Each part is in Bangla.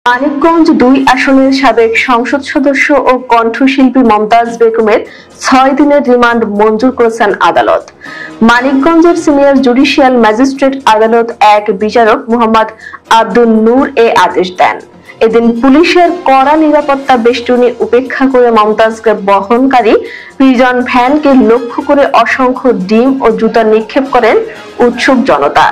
মানিকগঞ্জ ২ আসনের সাবেক সংসদ সদস্য ও কণ্ঠশিল্পী মমতাজ বেগমের ৬ দিনের রিমান্ড মঞ্জুর করেছেন আদালত। মানিকগঞ্জের সিনিয়র জুডিশিয়াল ম্যাজিস্ট্রেট আদালত এক বিচারক মোহাম্মদ আব্দুল নূর এ আদেশ দেন। এদিন পুলিশের কড়া নিরাপত্তা বেষ্টনী উপেক্ষা করে মমতাজকে বহনকারী প্রিজন ভ্যানকে লক্ষ্য করে অসংখ্য ডিম ও জুতা নিক্ষেপ করেন উৎসুক জনতা।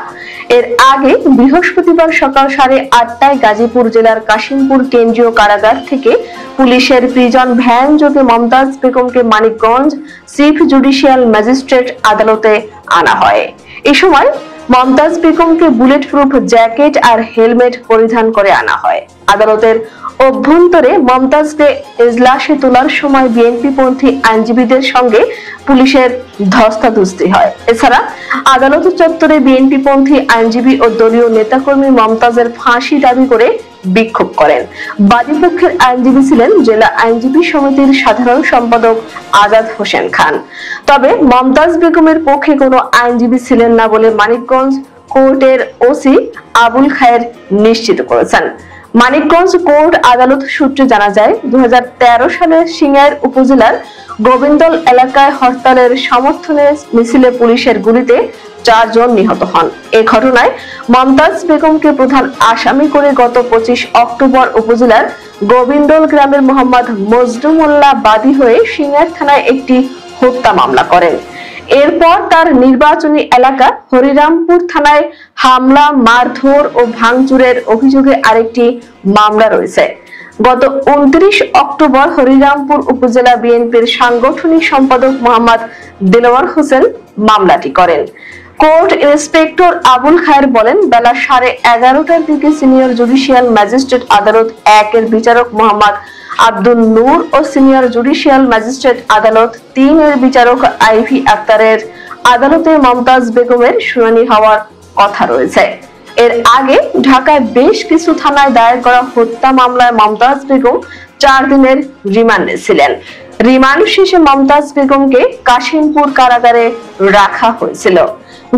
এর আগে বৃহস্পতিবার সকাল 8:30টায় গাজীপুর জেলার কাশিমপুর কেন্দ্রীয় কারাগার থেকে পুলিশের প্রিজন ভ্যান যোগে মমতাজ বেগমকে মানিকগঞ্জ চিফ জুডিশিয়াল ম্যাজিস্ট্রেট আদালতে আনা হয়। এ সময় মমতাজ বেগমকে বুলেট প্রুফ জ্যাকেট আর হেলমেট পরিধান করে আনা হয়। আদালতের অভ্যন্তরে মমতাজকে এজলাসে তোলার সময় বিএনপিপন্থী আইনজীবীদের সঙ্গে পুলিশের ধস্তাধস্তি হয়। এছাড়া আদালত চত্বরে বিএনপিপন্থী আইনজীবী ও দলীয় নেতাকর্মী মমতাজের ফাঁসি দাবি করে বিক্ষোভ করেন। বাদীপক্ষের আইনজীবী ছিলেন জেলা আইনজীবী সমিতির সাধারণ সম্পাদক আজাদ হোসেন খান। তবে মমতাজ বেগমের পক্ষে কোনো আইনজীবী ছিলেন না বলে মানিকগঞ্জ কোর্টের ওসি আবুল খায়ের নিশ্চিত করেছেন। মানিকগঞ্জ কোর্ট আদালত সূত্রে জানা যায়, 2013 সালে সিঙ্গাইর উপজেলার গোবিন্দল এলাকায় হরতালের সমর্থনে মিছিলে পুলিশের গুলিতে 4 জন নিহত হন। এই ঘটনায় মমতাজ বেগমকে প্রধান আসামি করে গত 25 অক্টোবর উপজেলার গোবিন্দল গ্রামের মোহাম্মদ মজদুমুল্লাহ বাদী হয়ে সিঙ্গাইর থানায় একটি হত্যা মামলা করেন। এরপর তার নির্বাচনী এলাকা হরিরামপুর থানায় হামলা, মারধর ও ভাঙচুরের অভিযোগে আরেকটি মামলা রয়েছে। গত 29 অক্টোবর হরিরামপুর উপজেলা বিএনপির সাংগঠনিক সম্পাদক মোহাম্মদ দেলোয়ার হোসেন মামলাটি করেন। কোর্ট ইন্সপেক্টর আবুল খায়ের বলেন, বেলা 11:30টার দিকে সিনিয়র জুডিশিয়াল ম্যাজিস্ট্রেট আদালত 1 এর বিচারক মোহাম্মদ আব্দুল নূর ও সিনিয়র জুডিশিয়াল ম্যাজিস্ট্রেট আদালত 3 এর বিচারক আইভি আক্তারের আদালতে মমতাজ বেগমের শুনানি হওয়ার কথা রয়েছে। এর আগে ঢাকায় বেশ কিছু থানায় দায়ের করা হত্যা মামলায় মমতাজ বেগম 4 দিনের রিমান্ডে ছিলেন। রিমান্ড শেষে মমতাজ বেগমকে কাশিমপুর কারাগারে রাখা হয়েছিল।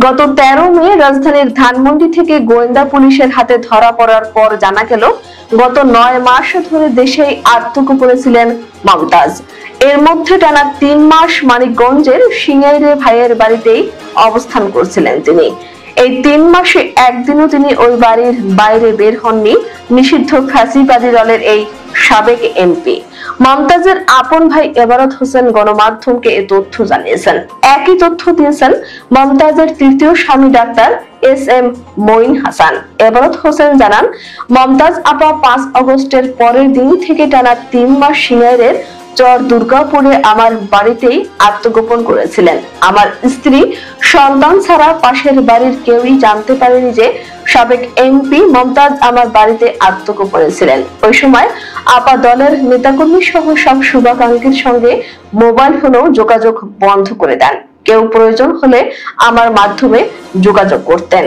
গত 13 মে রাজধানীর ধানমন্ডি থেকে গোয়েন্দা পুলিশের হাতে ধরা পড়ার পর জানা গেল, গত 9 মাস ধরে দেশেই আত্মগোপনে ছিলেন মমতাজ। এর মধ্যে টানা 3 মাস মানিকগঞ্জের সিঙ্গাইরে ভাইয়ের বাড়িতেই অবস্থান করছিলেন তিনি। এই 3 মাসে একদিনও তিনি ওই বাড়ির বাইরে বের হননি নিষিদ্ধ ফ্যাসিবাদী দলের এই সাবেক এমপি। মমতাজের আপন ভাই এবারত হোসেন গণমাধ্যমকে এ তথ্য জানিয়েছেন। একই তথ্য দিয়েছেন মমতাজের তৃতীয় স্বামী ডাক্তার এস.এম. মঈন হাসান। এবারত হোসেন জানান, মমতাজ আপা 5 আগস্টের পরের দিন থেকে টানা 3 মাস সিঙ্গাইরের চর দুর্গাপুরে আমার বাড়িতেই আত্মগোপন করেছিলেন। আমার স্ত্রী, সন্তান ছাড়া পাশের বাড়ির কেউই জানতে পারেনি যে সাবেক এমপি মমতাজ আমার বাড়িতে আত্মগোপনে ছিলেন। ওই সময় আপা দলের নেতাকর্মী সহ সব শুভাকাঙ্ক্ষীর সঙ্গে মোবাইল ফোনেও যোগাযোগ বন্ধ করে দেন। কেউ প্রয়োজন হলে আমার মাধ্যমে যোগাযোগ করতেন।